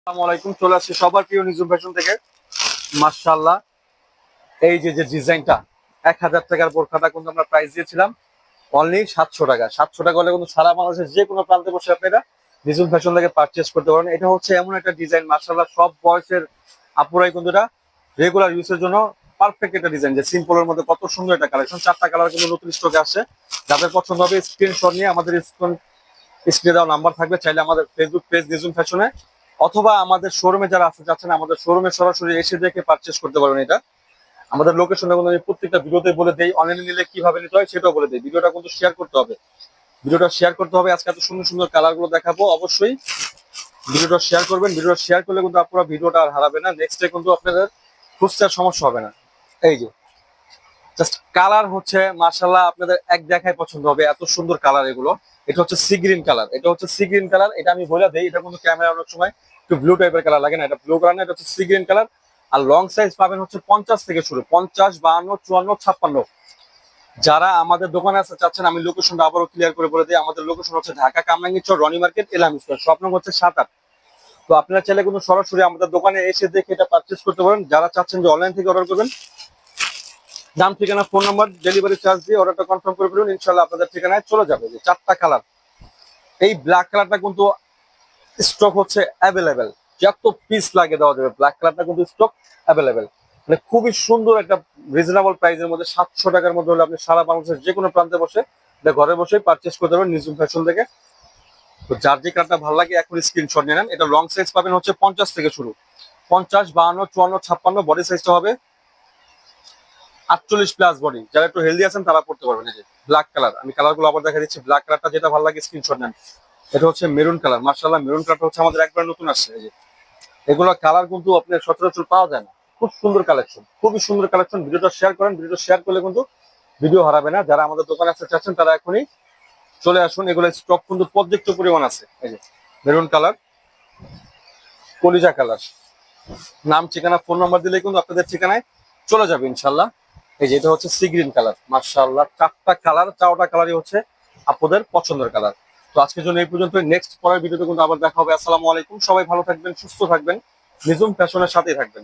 আসসালামু আলাইকুম, চলে আসছে সবার প্রিয় নিজুম ফ্যাশন থেকে। মাশাআল্লাহ, এই যে যে ডিজাইনটা 1000 টাকার বোরখাটা কিন্তু আমরা প্রাইস দিয়েছিলাম অনলি 700 টাকা। 700 টাকা হলে কিন্তু সারা বাংলাদেশের যে কোনো প্রান্তে বসে আপনারা নিজুম ফ্যাশন থেকে পারচেস করতে পারেন। এটা হচ্ছে এমন একটা ডিজাইন, মাশাআল্লাহ সব বয়সের আপুরাই কিন্তু এটা রেগুলার ইউজের জন্য পারফেক্ট একটা ডিজাইন। যে সিম্পলের মধ্যে কত সুন্দর একটা কালেকশন, 4টা কালার কিন্তু নতুন স্টকে আসছে। যাদের পছন্দ হবে স্ক্রিনশট নিয়ে আমাদের স্ক্রিনে দেওয়া নাম্বার থাকবে, চাইলে আমাদের ফেসবুক পেজ নিজুম ফ্যাশনে অথবা আমাদের শোরুমে যারা আসতে চাচ্ছেন আমাদের শোরুমে সরাসরি এসে দেখে পারচেস করতে পারবেন। এটা আমাদের লোকেশনটা কিন্তু আমি প্রত্যেকটা ভিডিওতে বলে দেই, অনলাইনে নিলে কিভাবে নিতে হয় সেটাও বলে দেই। ভিডিওটা কিন্তু শেয়ার করতে হবে, ভিডিওটা শেয়ার করতে হবে। আজকে এত সুন্দর সুন্দর কালার গুলো দেখাবো, অবশ্যই ভিডিওটা শেয়ার করবেন। ভিডিওটা শেয়ার করলে কিন্তু আপনারা ভিডিওটা আর হারাবে না, নেক্সট ডে কিন্তু আপনাদের খুঁজতে আর সমস্যা হবে না। এই যে জাস্ট কালার হচ্ছে মাশাআল্লাহ আপনাদের এক দেখায় পছন্দ হবে, এত সুন্দর কালার এগুলো। এটা হচ্ছে সি গ্রিন কালার, এটা হচ্ছে সি গ্রিন কালার। এটা আমি বলে দেই, এটা কিন্তু ক্যামেরা অনেক সময় একটু ব্লু টাইপের কালার লাগে না, এটা ব্লু কালার না, এটা হচ্ছে সি গ্রিন কালার। আর লং সাইজ পাবেন হচ্ছে 50 থেকে শুরু, 50, 52, 54, 56। যারা আমাদের দোকানে আসতে চাচ্ছেন আমি লোকেশনটা আবারও ক্লিয়ার করে বলে দিই। আমাদের লোকেশন হচ্ছে ঢাকা কামরাঙ্গীর চর, রনি মার্কেট, এলাম স্কয়ার, শপ নম্বর হচ্ছে 7-8। তো আপনারা চাইলে কিন্তু সরাসরি আমাদের দোকানে এসে দেখে এটা পারচেস করতে পারেন। যারা চাচ্ছেন যে অনলাইন থেকে অর্ডার করবেন, নাম, ঠিকানা, ফোন নাম্বার, ডেলিভারি চার্জ দিয়ে অর্ডারটা কনফার্ম করে ফেলুন, ইনশাআল্লাহ আপনাদের ঠিকানায় চলে যাবে। যে 4টা কালার, এই ব্ল্যাক কালারটা কিন্তু স্টক হচ্ছে অ্যাভেলেবেল, যত পিস লাগে দেওয়া যাবে। ব্ল্যাক কালারটা কিন্তু স্টক অ্যাভেলেবেল, মানে খুবই সুন্দর একটা রিজনেবল প্রাইসের মধ্যে 700 টাকার মধ্যে হলে আপনি সারা বাংলাদেশের যে কোনো প্রান্তে বসে ঘরে বসে পারচেস করতে পারবেন নিজুম ফ্যাশন থেকে। তো যার যে কালারটা ভালো লাগে এখন স্ক্রিনশট নিয়ে নেন। এটা লং সাইজ পাবেন হচ্ছে 50 থেকে শুরু, 50, 52, 54, 56। বডি সাইজটা হবে 48+ বডি। যারা একটু হেলদি আছেন তারা পড়তে পারবেন। এই যে ব্ল্যাক কালার, আমি কালারগুলো আবার দেখা দিচ্ছি। ব্ল্যাক কালারটা যেটা ভালো লাগে স্ক্রিনশট নেন। এটা হচ্ছে মেরুন কালার, মাশাআল্লাহ মেরুন কালারটা হচ্ছে আমাদের একবার নতুন আসছে। এই যে এগুলো কালার কিন্তু আপনার সচরাচর পাওয়া যায় না, খুব সুন্দর কালেকশন, খুবই সুন্দর কালেকশন। ভিডিওটা শেয়ার করেন, ভিডিওটা শেয়ার করলে কিন্তু ভিডিও হারাবে না। যারা আমাদের দোকানে আসতে চাচ্ছেন তারা এখনই চলে আসুন, এগুলো স্টক কিন্তু পর্যাপ্ত পরিমাণ আছে। এই যে মেরুন কালার, কলিজা কালার, নাম, ঠিকানা, ফোন নাম্বার দিলে কিন্তু আপনাদের ঠিকানায় চলে যাবে ইনশাল্লাহ। এই যে এটা হচ্ছে সি গ্রিন কালার, মাশাআল্লাহ 4টা কালার, 4টা কালারই হচ্ছে আপনাদের পছন্দের কালার। তো আজকের জন্য এই পর্যন্ত, নেক্সট পরের ভিডিওতে কিন্তু আবার দেখা হবে। আসসালামু আলাইকুম, সবাই ভালো থাকবেন, সুস্থ থাকবেন, নিজুম ফ্যাশনের সাথেই থাকবেন।